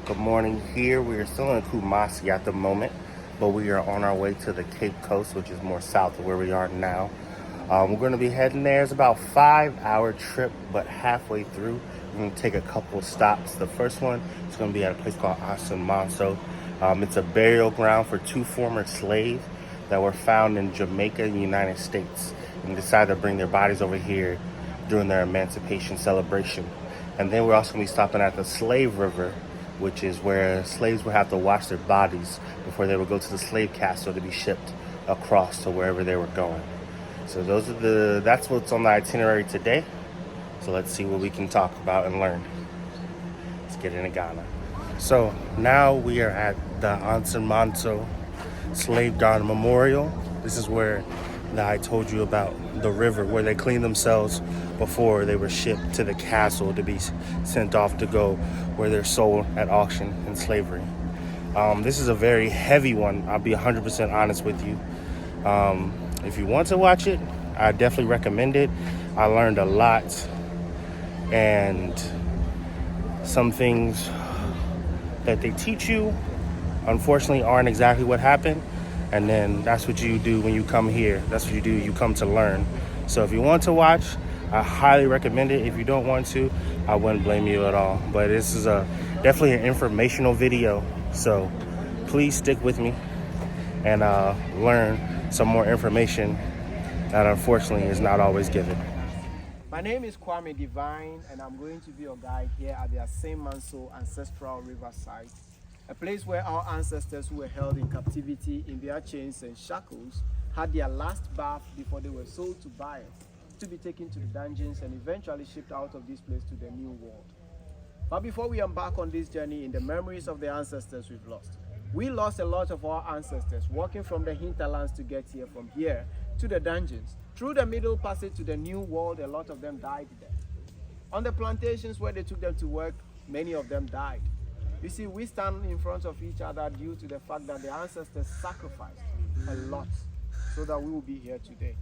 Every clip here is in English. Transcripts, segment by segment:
Good morning here. We are still in Kumasi at the moment, but we are on our way to the Cape Coast, which is more south of where we are now. We're going to be heading there. It's about a 5-hour trip, but halfway through, we're going to take a couple stops. The first one is going to be at a place called ancestral. It's a burial ground for 2 former slaves that were found in Jamaica in the United States and decided to bring their bodies over here during their emancipation celebration. And then we're also going to be stopping at the Slave River, which is where slaves would have to wash their bodies before they would go to the slave castle to be shipped across to wherever they were going. So that's what's on the itinerary today. So let's see what we can talk about and learn. Let's get into Ghana. So now we are at the Ansemanso Slave Garden Memorial. This is where I told you about the river where they cleaned themselves before they were shipped to the castle to be sent off to go where they're sold at auction in slavery. This is a very heavy one. I'll be 100% honest with you. If you want to watch it, I definitely recommend it. I learned a lot, and some things that they teach you unfortunately aren't exactly what happened. And then that's what you do when you come here. That's what you do. You come to learn. So if you want to watch, I highly recommend it. If you don't want to, I wouldn't blame you at all. But this is definitely an informational video. So please stick with me and learn some more information that unfortunately is not always given. My name is Kwame Divine, and I'm going to be your guide here at the Ancestral Ancestral Riverside, a place where our ancestors who were held in captivity in their chains and shackles had their last bath before they were sold to buyers to be taken to the dungeons and eventually shipped out of this place to the new world. But before we embark on this journey in the memories of the ancestors we've lost, we lost a lot of our ancestors walking from the hinterlands to get here, from here to the dungeons. Through the middle passage to the new world, a lot of them died there. On the plantations where they took them to work, many of them died. You see, we stand in front of each other due to the fact that the ancestors sacrificed a lot so that we will be here today.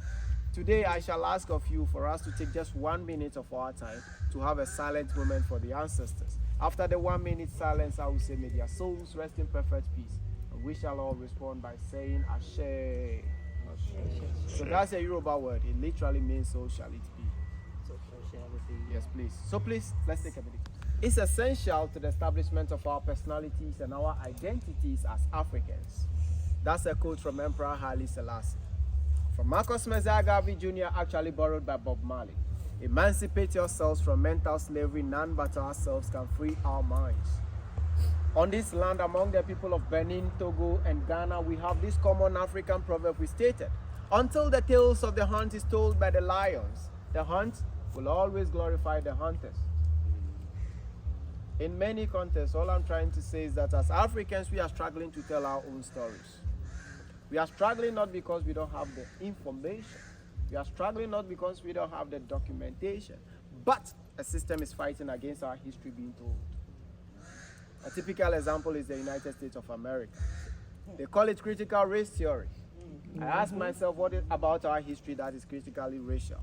Today, I shall ask of you for us to take just 1 minute of our time to have a silent moment for the ancestors. After the 1 minute silence, I will say, may their souls rest in perfect peace. And we shall all respond by saying, Ashe. So that's a Yoruba word. It literally means, so shall it be. Yes, please. So please, let's take a minute. It's essential to the establishment of our personalities and our identities as Africans. That's a quote from Emperor Haile Selassie. From Marcus Messiah Garvey Jr., actually borrowed by Bob Marley. Emancipate yourselves from mental slavery. None but ourselves can free our minds. On this land, among the people of Benin, Togo, and Ghana, we have this common African proverb we stated: until the tales of the hunt is told by the lions, the hunt will always glorify the hunters. In many contexts, all I'm trying to say is that as Africans, we are struggling to tell our own stories. We are struggling not because we don't have the information. We are struggling not because we don't have the documentation, but a system is fighting against our history being told. A typical example is the United States of America. They call it critical race theory. I ask myself, what is about our history that is critically racial?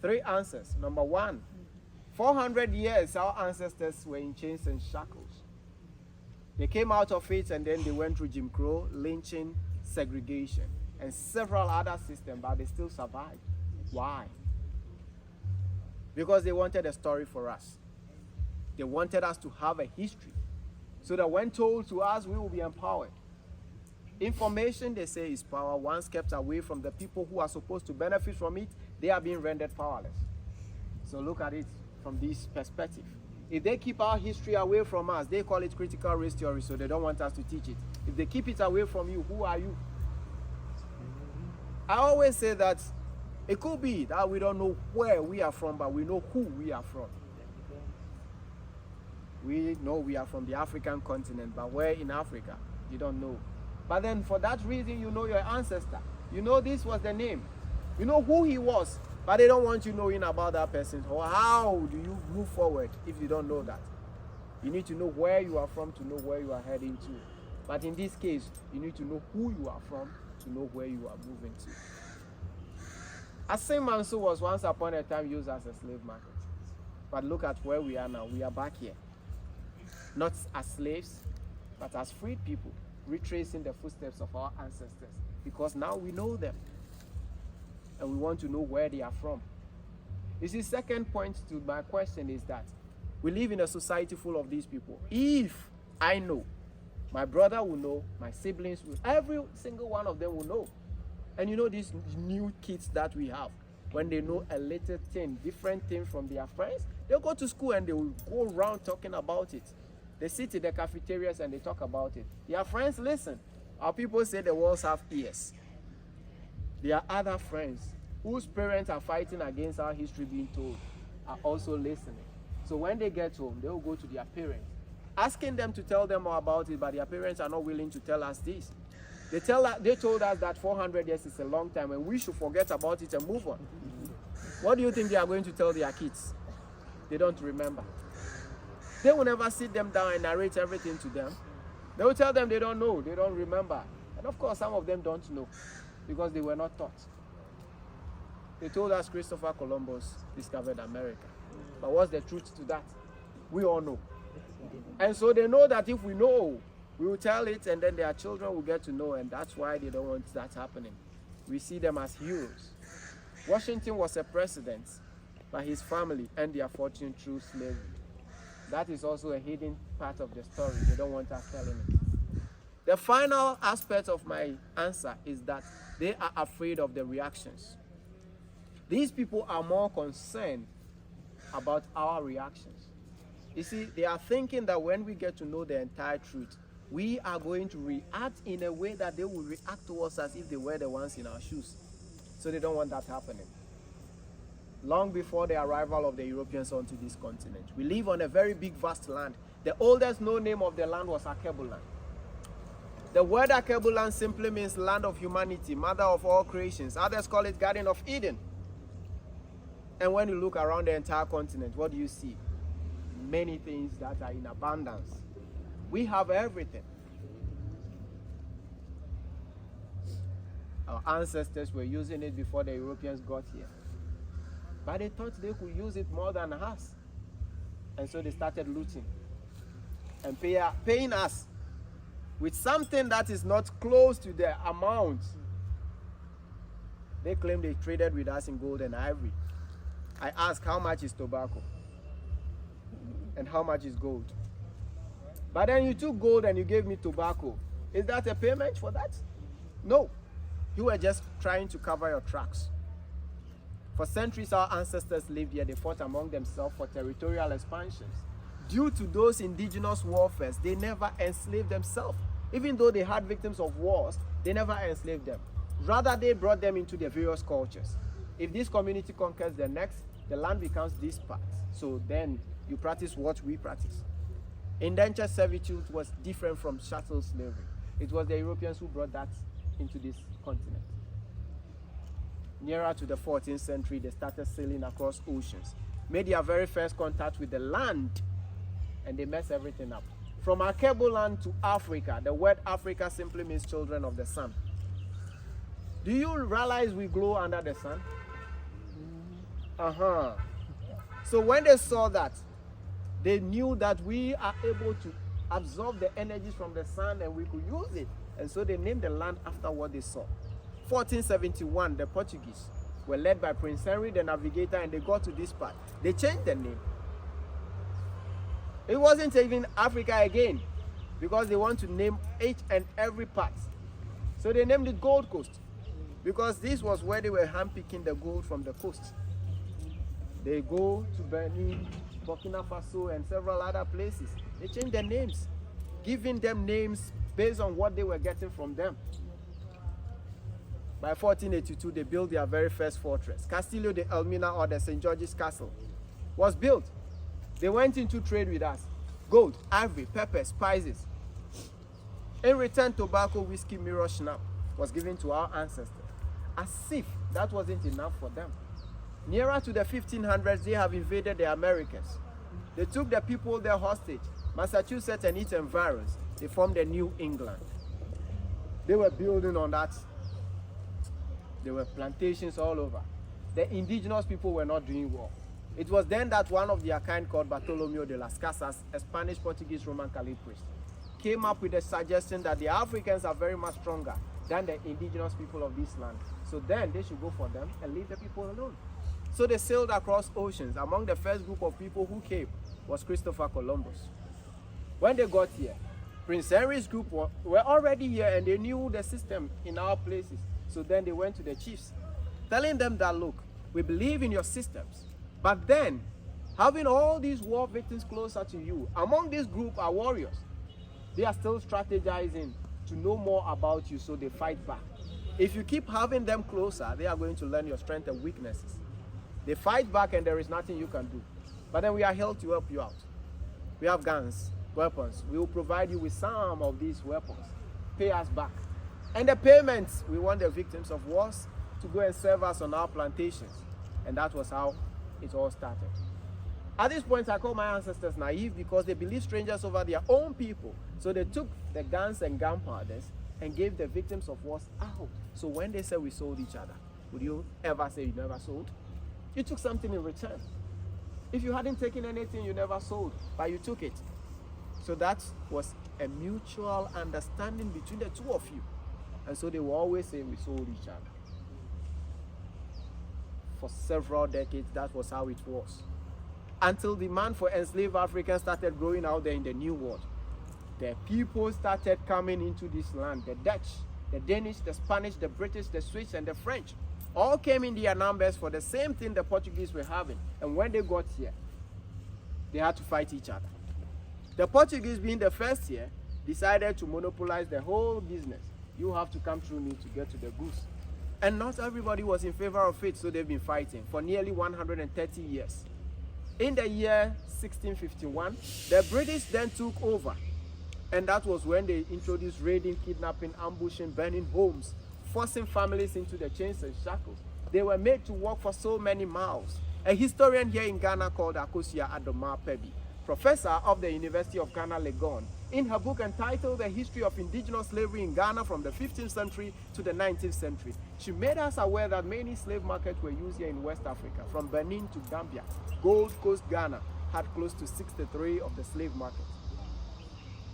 3 answers. Number 1, 400 years our ancestors were in chains and shackles. They came out of it and then they went through Jim Crow, lynching, segregation, and several other systems, but they still survived. Why? Because they wanted a story for us. They wanted us to have a history so that when told to us, we will be empowered. Information, they say, is power. Once kept away from the people who are supposed to benefit from it, they are being rendered powerless. So look at it from this perspective. If they keep our history away from us, they call it critical race theory, so they don't want us to teach it. If they keep it away from you, who are you? I always say that it could be that we don't know where we are from, but we know who we are from. We know we are from the African continent, but where in Africa? You don't know. But then for that reason, you know your ancestor. You know this was the name. You know who he was, but they don't want you knowing about that person. Or how do you move forward if you don't know that? You need to know where you are from to know where you are heading to. But in this case, you need to know who you are from to know where you are moving to. Asemanso was once upon a time used as a slave market. But look at where we are now. We are back here. not as slaves, but as freed people, retracing the footsteps of our ancestors, because now we know them and we want to know where they are from. You see, second point to my question is that we live in a society full of these people. If I know, my brother will know, my siblings will, every single one of them will know. And you know these new kids that we have, when they know a little thing, different thing from their friends, they'll go to school and they will go around talking about it. They sit in the cafeterias and they talk about it. Their friends listen. Our people say the walls have ears. There are other friends whose parents are fighting against our history being told are also listening. So when they get home, they will go to their parents, asking them to tell them more about it, but their parents are not willing to tell us this. They told us that 400 years is a long time and we should forget about it and move on. What do you think they are going to tell their kids? They don't remember. They will never sit them down and narrate everything to them. They will tell them they don't know, they don't remember. And of course, some of them don't know because they were not taught. They told us Christopher Columbus discovered America. But what's the truth to that? We all know. And so they know that if we know, we will tell it and then their children will get to know, and that's why they don't want that happening. We see them as heroes. Washington was a president, but his family earned their fortune through slavery. That is also a hidden part of the story. They don't want us telling it. The final aspect of my answer is that they are afraid of the reactions. These people are more concerned about our reactions. You see, they are thinking that when we get to know the entire truth, we are going to react in a way that they will react towards us if they were the ones in our shoes. So they don't want that happening. Long before the arrival of the Europeans onto this continent, we live on a very big, vast land. The oldest known name of the land was Akebuland. The word Akebuland simply means land of humanity, mother of all creations. Others call it Garden of Eden. And when you look around the entire continent, what do you see? Many things that are in abundance. We have everything. Our ancestors were using it before the Europeans got here. But they thought they could use it more than us. And so they started looting and paying us with something that is not close to the amount. They claim they traded with us in gold and ivory. I asked, how much is tobacco? And how much is gold? But then you took gold and you gave me tobacco. Is that a payment for that? No. You were just trying to cover your tracks. For centuries, our ancestors lived here. They fought among themselves for territorial expansions. Due to those indigenous warfares, they never enslaved themselves. Even though they had victims of wars, they never enslaved them. Rather, they brought them into their various cultures. If this community conquers the next, the land becomes this part. So then you practice what we practice. Indentured servitude was different from chattel slavery. It was the Europeans who brought that into this continent. Nearer to the 14th century, they started sailing across oceans, made their very first contact with the land, and they messed everything up. From Akebuland to Africa, the word Africa simply means children of the sun. Do you realize we glow under the sun? So when they saw that, they knew that we are able to absorb the energies from the sun and we could use it. And so they named the land after what they saw. 1471, the Portuguese were led by Prince Henry the Navigator, and they got to this part. They changed the name. It wasn't even Africa again, because they want to name each and every part. So they named it Gold Coast, because this was where they were handpicking the gold from the coast. They go to Benin, Burkina Faso, and several other places. They changed their names, giving them names based on what they were getting from them. By 1482, they built their very first fortress. Castillo de Elmina, or the St. George's Castle, was built. They went into trade with us. Gold, ivory, pepper, spices. In return, tobacco, whiskey, mirror, schnapp was given to our ancestors. As if that wasn't enough for them. Nearer to the 1500s, they have invaded the Americas. They took the people there hostage. Massachusetts and its environs. They formed a New England. They were building on that. There were plantations all over. The indigenous people were not doing well. It was then that one of their kind called Bartolomeo de las Casas, a Spanish, Portuguese, Roman Catholic priest, came up with a suggestion that the Africans are very much stronger than the indigenous people of this land. So then they should go for them and leave the people alone. So they sailed across oceans. Among the first group of people who came was Christopher Columbus. When they got here, Prince Henry's group were already here and they knew the system in our places. So then they went to the chiefs, telling them that, look, we believe in your systems, but then having all these war victims closer to you, among this group are warriors. They are still strategizing to know more about you, so they fight back. If you keep having them closer, they are going to learn your strengths and weaknesses. They fight back and there is nothing you can do. But then we are here to help you out. We have guns, weapons. We will provide you with some of these weapons. Pay us back. And the payments, we want the victims of wars to go and serve us on our plantations. And that was how it all started. At this point, I call my ancestors naive because they believed strangers over their own people. So they took the guns and gunpowders and gave the victims of wars out. So when they said we sold each other, would you ever say you never sold? You took something in return. If you hadn't taken anything, you never sold, but you took it. So that was a mutual understanding between the two of you. And so they will always say we sold each other. For several decades, that was how it was. Until the demand for enslaved Africans started growing out there in the New World. The people started coming into this land. The Dutch, the Danish, the Spanish, the British, the Swiss, and the French all came in their numbers for the same thing the Portuguese were having. And when they got here, they had to fight each other. The Portuguese, being the first here, decided to monopolize the whole business. You have to come through me to get to the goods. And not everybody was in favor of it, so they've been fighting for nearly 130 years. In the year 1651, the British then took over. And that was when they introduced raiding, kidnapping, ambushing, burning homes, forcing families into the chains and shackles. They were made to walk for so many miles. A historian here in Ghana called Akosia Adoma Pebi, professor of the University of Ghana, Legon, in her book entitled The History of Indigenous Slavery in Ghana from the 15th century to the 19th century, she made us aware that many slave markets were used here in West Africa, from Benin to Gambia. Gold Coast, Ghana had close to 63 of the slave markets.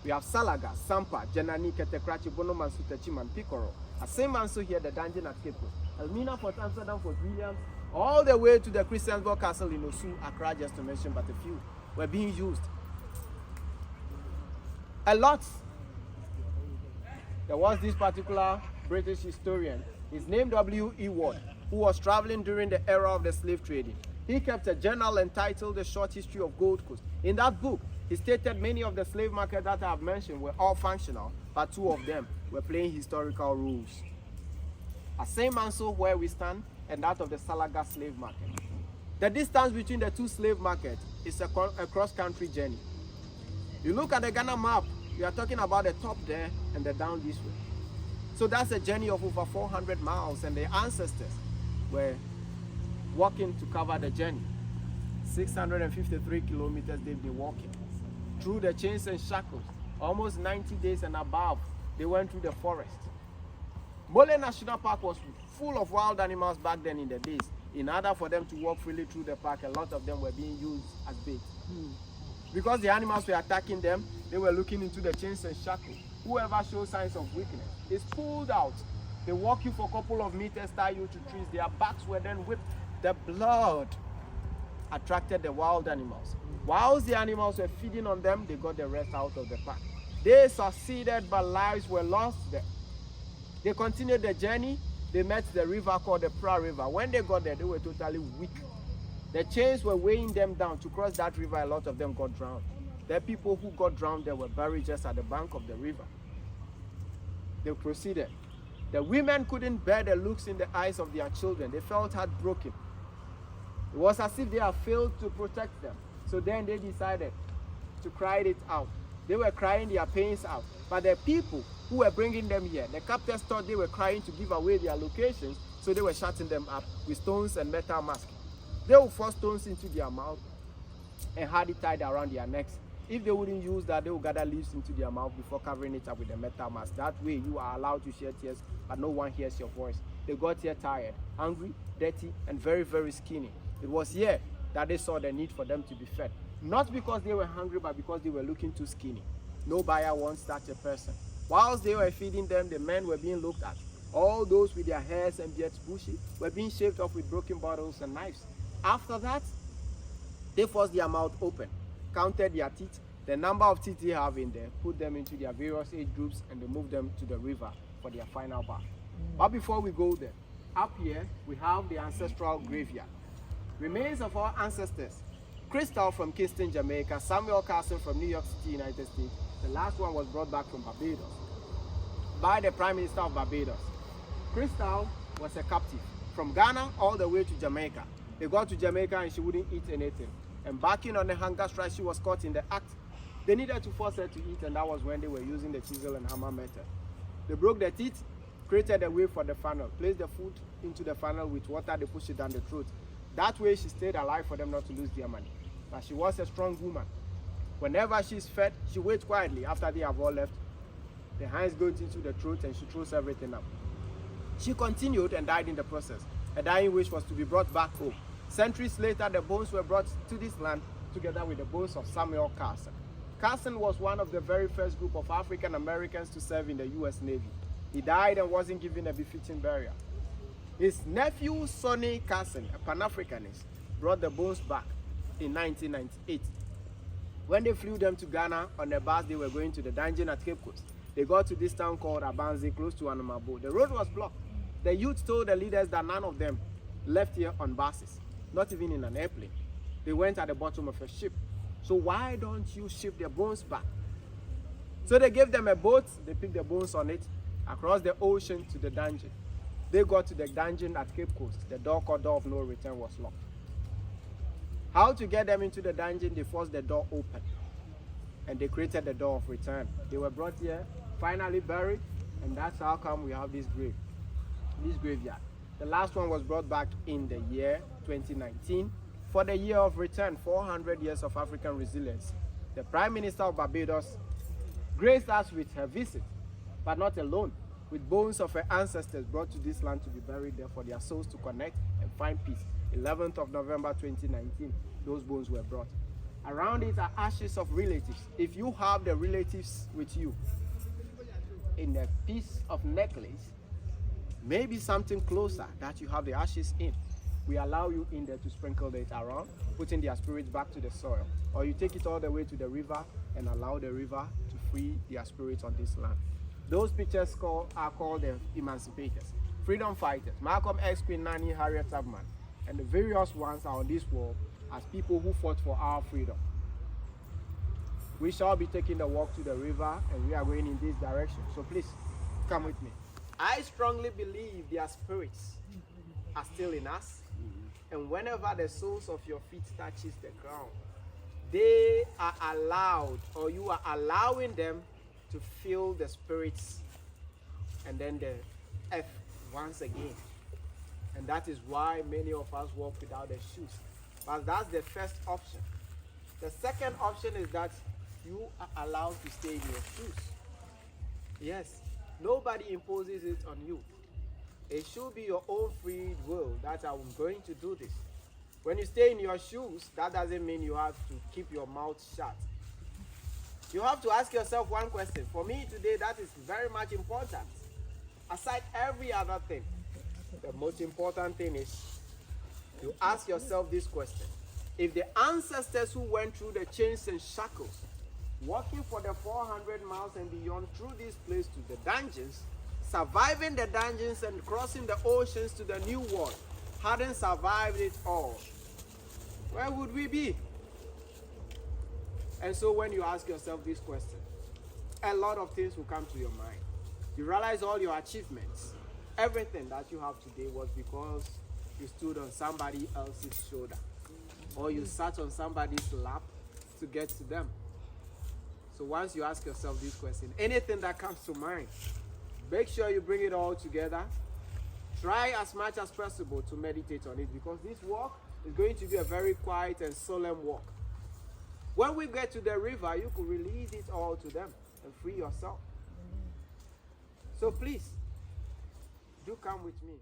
We have Salaga, Sampa, Janani, Ketekrachi, Bono, Mansutachim, and Picoro. Same also here, the dungeon at Cape Coast. Elmina, Fort Amsterdam, Fort Williams, all the way to the Christiansborg Castle in Osu, Accra, just to mention but a few, were being used. A lot. There was this particular British historian, his name W.E. Ward, who was traveling during the era of the slave trading. He kept a journal entitled The Short History of Gold Coast. In that book, he stated many of the slave markets that I have mentioned were all functional, but two of them were playing historical roles. Same also where we stand, and that of the Salaga slave market. The distance between the two slave markets is a cross-country journey. You look at the Ghana map, we are talking about the top there and the down this way. So that's a journey of over 400 miles, and the ancestors were walking to cover the journey. 653 kilometers they've been walking through the chains and shackles. Almost 90 days and above, they went through the forest. Mole National Park was full of wild animals back then in the days. In order for them to walk freely through the park, a lot of them were being used as bait. Because the animals were attacking them, they were looking into the chains and shackles. Whoever shows signs of weakness is pulled out. They walk you for a couple of meters, tie you to trees. Their backs were then whipped. The blood attracted the wild animals. Whilst the animals were feeding on them, they got the rest out of the pack. They succeeded, but lives were lost there. They continued the journey. They met the river called the Pra River. When they got there, they were totally weak. The chains were weighing them down. To cross that river, a lot of them got drowned. The people who got drowned there were buried just at the bank of the river. They proceeded. The women couldn't bear the looks in the eyes of their children. They felt heartbroken. It was as if they had failed to protect them. So then they decided to cry it out. They were crying their pains out. But the people who were bringing them here, the captors thought they were crying to give away their locations, so they were shutting them up with stones and metal masks. They would force stones into their mouth and had it tied around their necks. If they wouldn't use that, they would gather leaves into their mouth before covering it up with a metal mask. That way, you are allowed to shed tears, but no one hears your voice. They got here tired, hungry, dirty, and very, very skinny. It was here that they saw the need for them to be fed. Not because they were hungry, but because they were looking too skinny. No buyer wants such a person. Whilst they were feeding them, the men were being looked at. All those with their hairs and beards bushy were being shaved off with broken bottles and knives. After that, they forced their mouth open, counted their teeth, the number of teeth they have in there, put them into their various age groups, and they moved them to the river for their final bath. But before we go there, up here we have the ancestral graveyard. Remains of our ancestors: Crystal from Kingston, Jamaica; Samuel Carson from New York City, United States. The last one was brought back from Barbados by the Prime Minister of Barbados. Crystal was a captive from Ghana all the way to Jamaica. They got to Jamaica and she wouldn't eat anything. Embarking on a hunger strike, she was caught in the act. They needed to force her to eat, and that was when they were using the chisel and hammer method. They broke the teeth, created a way for the funnel, placed the food into the funnel with water, they pushed it down the throat. That way she stayed alive for them not to lose their money. But she was a strong woman. Whenever she's fed, she waits quietly. After they have all left, the hands go into the throat and she throws everything up. She continued and died in the process. A dying wish was to be brought back home. Centuries later, the bones were brought to this land together with the bones of Samuel Carson. Carson was one of the very first group of African Americans to serve in the U.S. Navy. He died and wasn't given a befitting burial. His nephew, Sonny Carson, a Pan-Africanist, brought the bones back in 1998. When they flew them to Ghana on a bus, they were going to the dungeon at Cape Coast. They got to this town called Abanzi, close to Anamabo. The road was blocked. The youth told the leaders that none of them left here on buses, not even in an airplane. They went at the bottom of a ship. So why don't you ship their bones back? So they gave them a boat, they picked the bones on it, across the ocean to the dungeon. They got to the dungeon at Cape Coast. The door called Door of No Return was locked. How to get them into the dungeon? They forced the door open, and they created the Door of Return. They were brought here, finally buried, and that's how come we have this graveyard. The last one was brought back in the year 2019 for the year of return, 400 years of African resilience. The Prime Minister of Barbados graced us with her visit, but not alone, with bones of her ancestors brought to this land to be buried there for their souls to connect and find peace. 11th of November 2019, those bones were brought. Around it are ashes of relatives. If you have the relatives with you in a piece of necklace, maybe something closer that you have the ashes in, we allow you in there to sprinkle it around, putting their spirits back to the soil. Or you take it all the way to the river and allow the river to free their spirits on this land. Those pictures are called the emancipators, freedom fighters, Malcolm X, Queen Nanny, Harriet Tubman, and the various ones are on this wall as people who fought for our freedom. We shall be taking the walk to the river, and we are going in this direction. So please, come with me. I strongly believe their spirits are still in us, and whenever the soles of your feet touches the ground, they are allowed, or you are allowing them to feel the spirits and then the earth once again. And that is why many of us walk without the shoes. But that's the first option. The second option is that you are allowed to stay in your shoes. Yes, nobody imposes it on you. It should be your own free will that I'm going to do this. When you stay in your shoes, that doesn't mean you have to keep your mouth shut. You have to ask yourself one question. For me today, that is very much important. Aside every other thing, the most important thing is you ask yourself this question. If the ancestors who went through the chains and shackles, walking for the 400 miles and beyond through this place to the dungeons, surviving the dungeons and crossing the oceans to the new world, hadn't survived it all, where would we be? And so when you ask yourself this question, a lot of things will come to your mind. You realize all your achievements, everything that you have today was because you stood on somebody else's shoulder, or you sat on somebody's lap to get to them. So once you ask yourself this question, anything that comes to mind, make sure you bring it all together. Try as much as possible to meditate on it, because this walk is going to be a very quiet and solemn walk. When we get to the river, you could release it all to them and free yourself. So please, do come with me.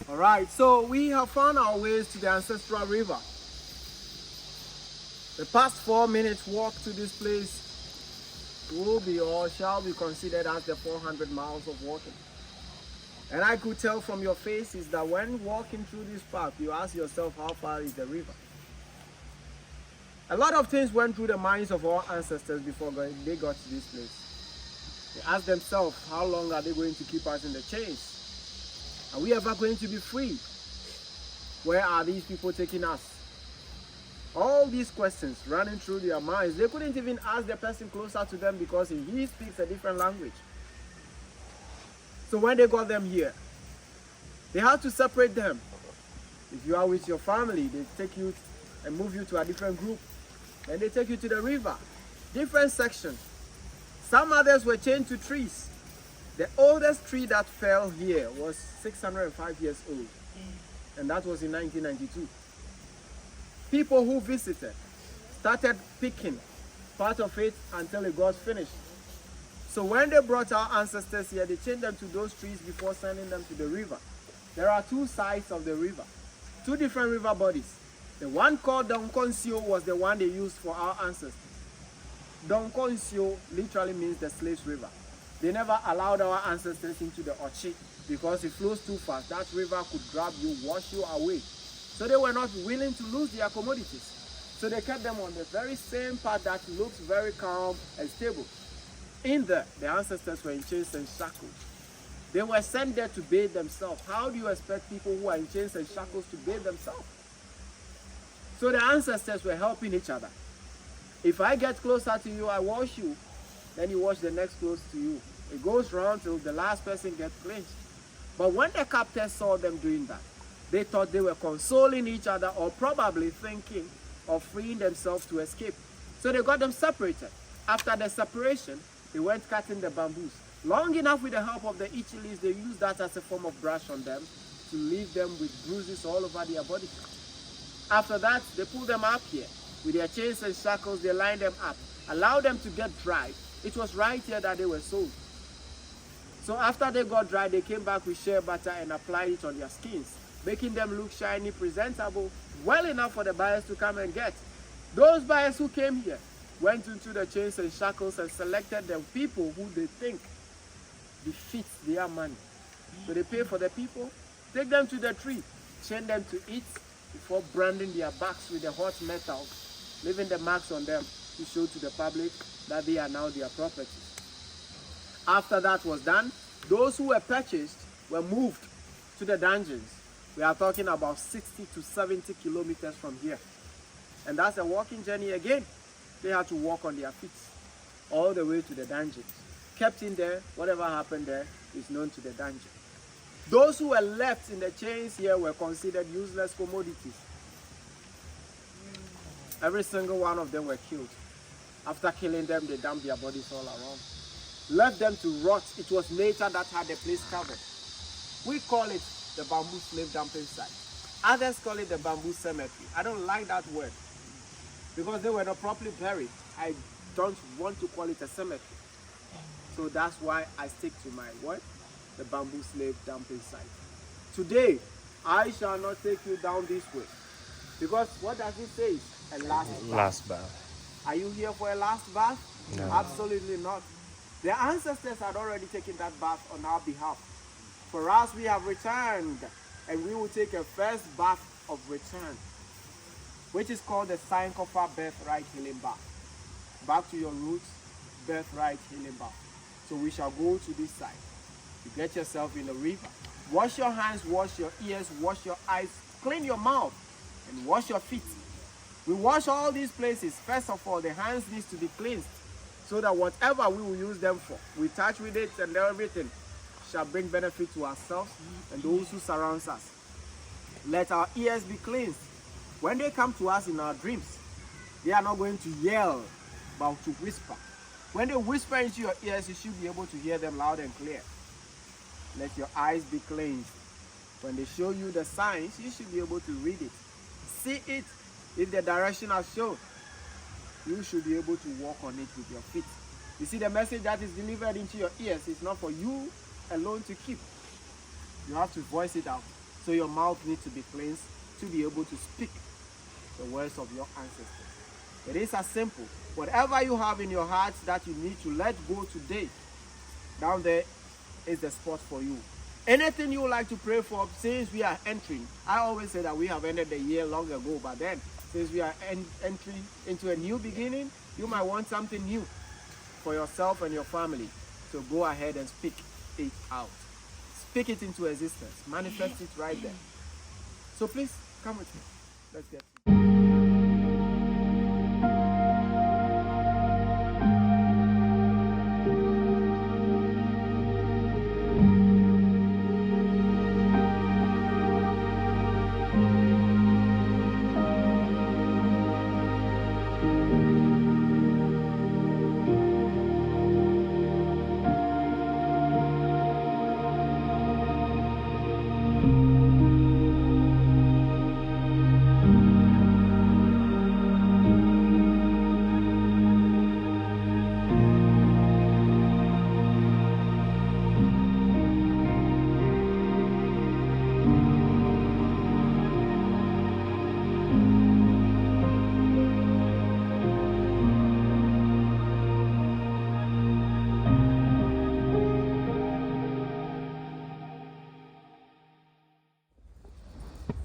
All right, so we have found our ways to the ancestral river. The past 4 minutes walk to this place will be or shall be considered as the 400 miles of walking. And I could tell from your faces that when walking through this path, you ask yourself, how far is the river? A lot of things went through the minds of our ancestors before they got to this place. They asked themselves, how long are they going to keep us in the chains? Are we ever going to be free? Where are these people taking us? All these questions running through their minds. They couldn't even ask the person closer to them because he speaks a different language. So when they got them here, they had to separate them. If you are with your family, they take you and move you to a different group. Then they take you to the river, different sections. Some others were chained to trees. The oldest tree that fell here was 605 years old, and that was in 1992. People who visited started picking part of it until it got finished. So when they brought our ancestors here, they chained them to those trees before sending them to the river. There are two sides of the river, two different river bodies. The one called Donkonsio was the one they used for our ancestors. Donkonsio literally means the slaves river. They never allowed our ancestors into the Ochi because it flows too fast. That river could grab you, wash you away. So they were not willing to lose their commodities. So they kept them on the very same path that looks very calm and stable. In there, the ancestors were in chains and shackles. They were sent there to bathe themselves. How do you expect people who are in chains and shackles to bathe themselves? So the ancestors were helping each other. If I get closer to you, I wash you. Then you wash the next close to you. It goes round till the last person gets cleansed. But when the captors saw them doing that, they thought they were consoling each other or probably thinking of freeing themselves to escape. So they got them separated. After the separation, they went cutting the bamboos. Long enough with the help of the Ichilis, they used that as a form of brush on them to leave them with bruises all over their body. After that, they pulled them up here. With their chains and shackles, they lined them up, allowed them to get dry. It was right here that they were sold. So after they got dry, they came back with shea butter and applied it on their skins, making them look shiny, presentable, well enough for the buyers to come and get. Those buyers who came here went into the chains and shackles and selected the people who they think defeats their money. So they pay for the people, take them to the tree, chain them to eat before branding their backs with the hot metal, leaving the marks on them to show to the public that they are now their property. After that was done, those who were purchased were moved to the dungeons. We are talking about 60 to 70 kilometers from here. And that's a walking journey again. They had to walk on their feet all the way to the dungeons. Kept in there, whatever happened there is known to the dungeon. Those who were left in the chains here were considered useless commodities. Every single one of them were killed. After killing them, they dumped their bodies all around. Left them to rot. It was nature that had the place covered. We call it the bamboo slave dumping site. Others call it the bamboo cemetery. I don't like that word because they were not properly buried. I don't want to call it a cemetery. So that's why I stick to my word, the bamboo slave dumping site. Today, I shall not take you down this way because what does it say? A last bath. Last bath. Are you here for a last bath? No. Absolutely not. Their ancestors had already taken that bath on our behalf. For us, we have returned, and we will take a first bath of return, which is called the Sankofa birthright healing bath. Back to your roots, birthright healing bath. So we shall go to this side. You get yourself in the river. Wash your hands, wash your ears, wash your eyes, clean your mouth, and wash your feet. We wash all these places. First of all, the hands need to be cleansed so that whatever we will use them for, we touch with it and everything shall bring benefit to ourselves and those who surround us. Let our ears be cleansed. When they come to us in our dreams, they are not going to yell, but to whisper. When they whisper into your ears, you should be able to hear them loud and clear. Let your eyes be cleansed. When they show you the signs, you should be able to read it. See it. If the direction has shown, you should be able to walk on it with your feet. You see, the message that is delivered into your ears is not for you alone to keep. You have to voice it out So your mouth needs to be cleansed to be able to speak the words of your ancestors. It is as simple. Whatever you have in your heart that you need to let go today, down there is the spot for you. Anything you would like to pray for, since we are entering, I always say that we have ended the year long ago, but then since we are entering into a new beginning, you might want something new for yourself and your family. So go ahead and speak it out. Speak it into existence. Manifest it right there. So please come with me. Let's get to it.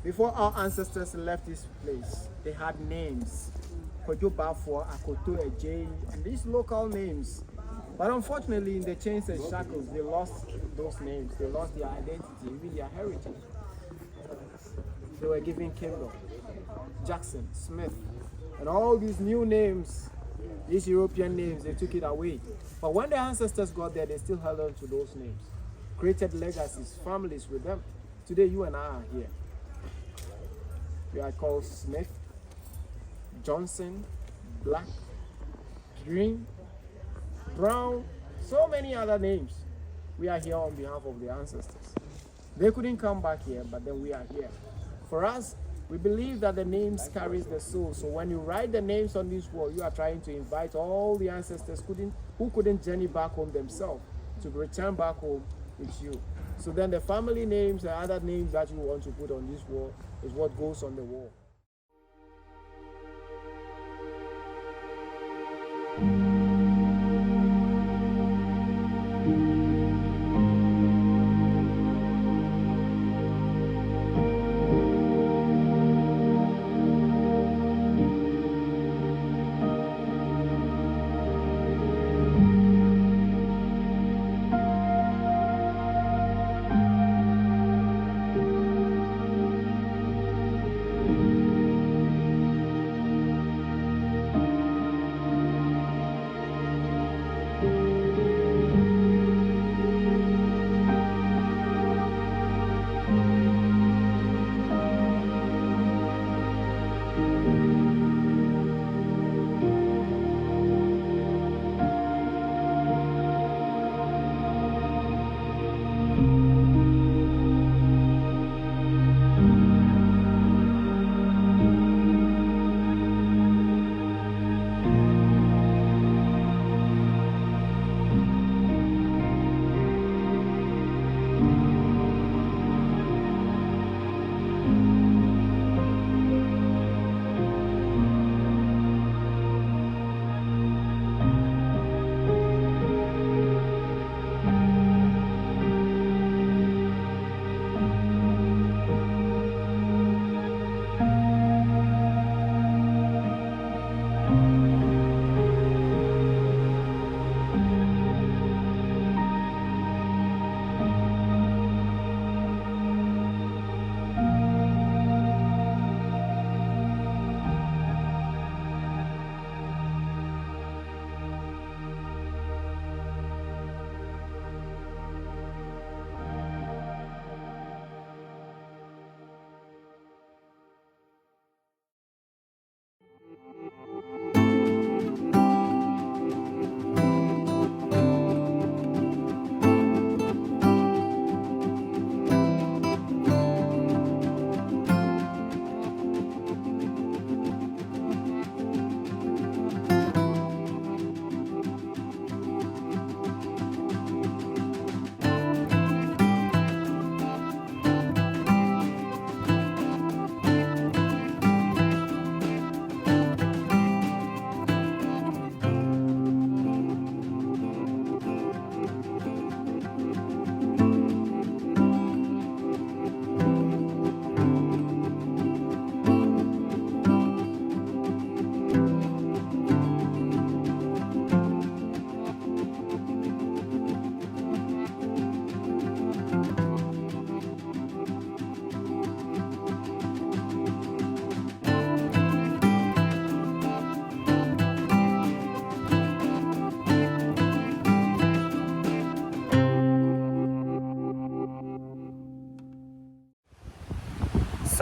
Before our ancestors left this place, they had names. Kojo Bafo, Akoto Ejei, and these local names. But unfortunately, in the chains and shackles, they lost those names. They lost their identity, even their heritage. They were given Kimber, Jackson, Smith, and all these new names, these European names, they took it away. But when the ancestors got there, they still held on to those names, created legacies, families with them. Today, you and I are here. We are called Smith, Johnson, Black, Green, Brown, so many other names. We are here on behalf of the ancestors. They couldn't come back here, but then we are here. For us, we believe that the names carries the soul. So when you write the names on this wall, you are trying to invite all the ancestors who couldn't journey back home themselves to return back home with you. So then the family names and other names that you want to put on this wall is what goes on the wall.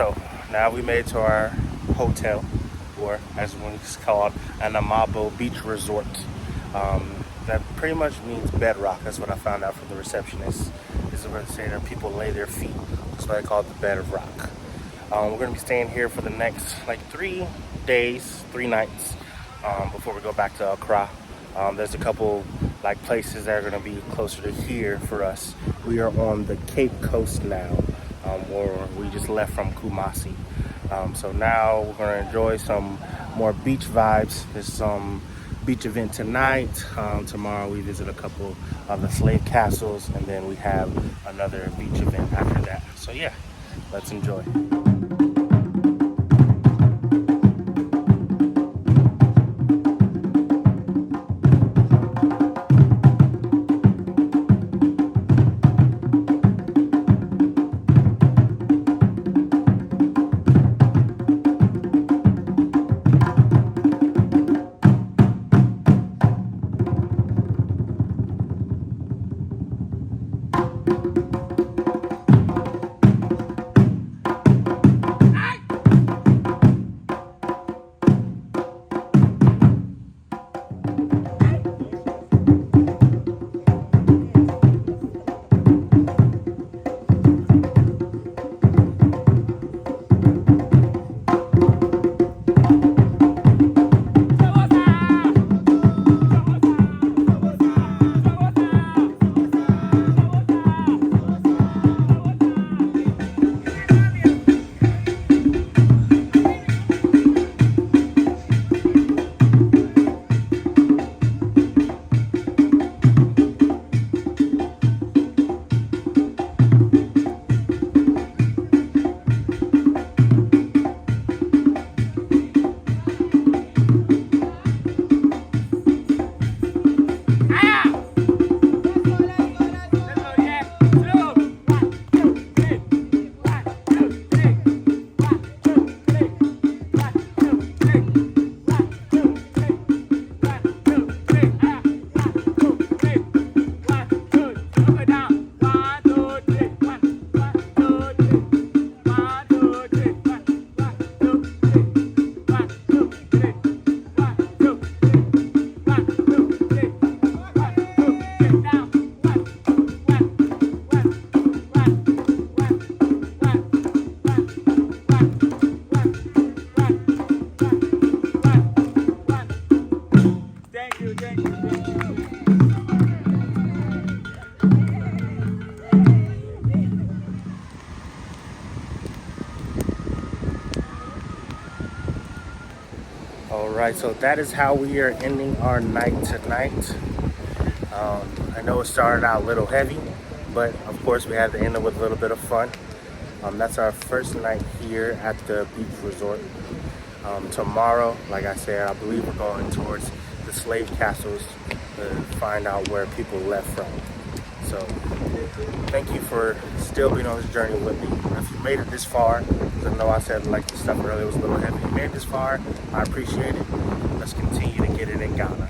So now we made it to our hotel, or as it's called, an Amabo Beach Resort. That pretty much means bedrock. That's what I found out from the receptionist. Is where they say that people lay their feet. That's why they call it the bed of rock. We're gonna be staying here for the next like 3 days, 3 nights, before we go back to Accra. There's a couple like places that are gonna be closer to here for us. We are on the Cape Coast now, where we just left from Kumasi. So now we're gonna enjoy some more beach vibes. There's some beach event tonight. Tomorrow we visit a couple of the slave castles, and then we have another beach event after that. So yeah, let's enjoy. Alright, so that is how we are ending our night tonight. I know it started out a little heavy, but of course we had to end it with a little bit of fun. That's our first night here at the beach resort. Tomorrow, like I said, I believe we're going towards the slave castles to find out where people left from. So thank you for still being on this journey with me. If you made it this far, because I know I said like the stuff earlier was a little heavy, if you made it this far, I appreciate it. Let's continue to get it in Ghana.